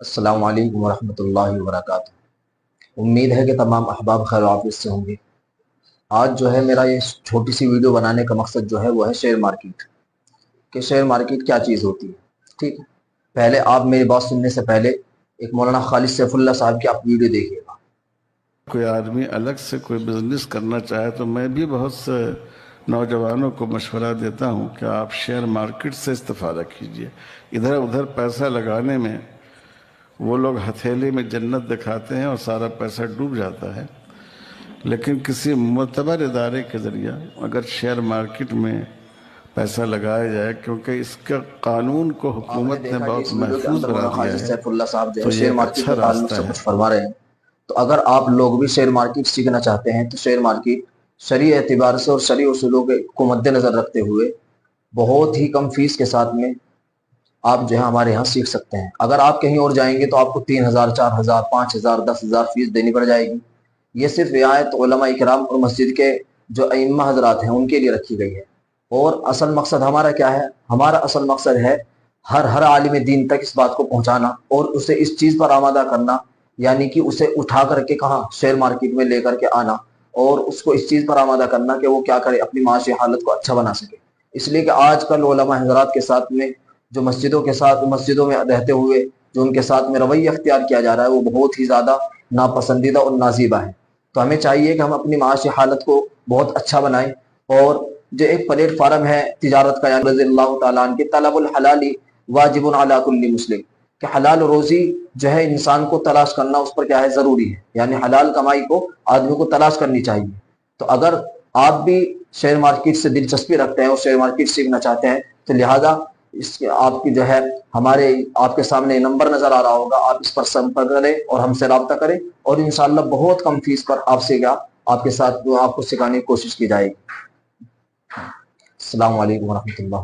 अस्सलाम वालेकुम वरहमतुल्लाहि वबरकातुहू। उम्मीद है कि तमाम अहबाब खैर वाफियत से होंगे। आज जो है मेरा ये छोटी सी वीडियो बनाने का मकसद जो है वो है शेयर मार्केट, कि शेयर मार्केट क्या चीज़ होती है। ठीक है, पहले आप मेरी बात सुनने से पहले एक मौलाना खालिद सैफुल्लाह साहब की आप वीडियो देखिएगा। कोई आदमी अलग से कोई बिजनेस करना चाहे तो मैं भी बहुत से नौजवानों को मशवरा देता हूं कि आप शेयर मार्केट से इस्तेफादा कीजिए। इधर उधर पैसा लगाने में वो लोग हथेली में जन्नत दिखाते हैं और सारा पैसा डूब जाता है, लेकिन किसी मुतबर इदारे के ज़रिए अगर शेयर मार्केट में पैसा लगाया जाए, क्योंकि इसका कानून को आपने हुकूमत ने देखा कि बहुत इस वीडियो के महफूज अंदर बना मौलाना दिया खालिद है, सैफुल्लाह साहब जो तो है ये शेयर एक मार्केट अच्छा के ताल्लुक रास्ता से है। कुछ फरमा रहे हैं। तो अगर आप लोग भी शेयर मार्केट सीखना चाहते हैं तो शेयर मार्केट शरई एतबार से और शरई उसूलों को मद्देनजर रखते हुए बहुत ही कम फीस के साथ में आप जो है हमारे यहाँ सीख सकते हैं। अगर आप कहीं और जाएंगे तो आपको 3,000, 4,000, 5,000, 10,000 फीस देनी पड़ जाएगी। ये सिर्फ रियायत उलमा इकराम और मस्जिद के जो अइम्मा हजरात हैं उनके लिए रखी गई है। और असल मकसद हमारा क्या है? हमारा असल मकसद है हर आलिम दीन तक इस बात को पहुंचाना और उसे इस चीज़ पर आमादा करना, यानी कि उसे उठा करके कहाँ शेयर मार्केट में लेकर के आना और उसको इस चीज़ पर आमादा करना कि वो क्या करे, अपनी माशी हालत को अच्छा बना सके। इसलिए कि आजकल उलमा हजरात के साथ में जो मस्जिदों में रहते हुए जो उनके साथ में रवैया अख्तियार किया जा रहा है वो बहुत ही ज़्यादा नापसंदीदा और नाजीबा है। तो हमें चाहिए कि हम अपनी माशी हालत को बहुत अच्छा बनाएं। और जो एक प्लेटफार्म है तिजारत का, यानी रज़ियल्लाहु ताला अन्हु की तलबुल हलाली वाजिबुन अला कुल्ली मुस्लिम, कि हलाल रोज़ी जो है इंसान को तलाश करना उस पर क्या है, ज़रूरी है। यानी हलाल कमाई को आदमी को तलाश करनी चाहिए। तो अगर आप भी शेयर मार्केट से दिलचस्पी रखते हैं और शेयर मार्केट सीखना चाहते हैं तो लिहाजा इसके आपकी जो है हमारे आपके सामने नंबर नजर आ रहा होगा, आप इस पर संपर्क करें और हमसे रब्ता करें और इंशाअल्लाह बहुत कम फीस पर आपसे क्या आपके साथ आपको सिखाने की कोशिश की जाएगी। अस्सलाम वालेकुम वरहमतुल्लाह।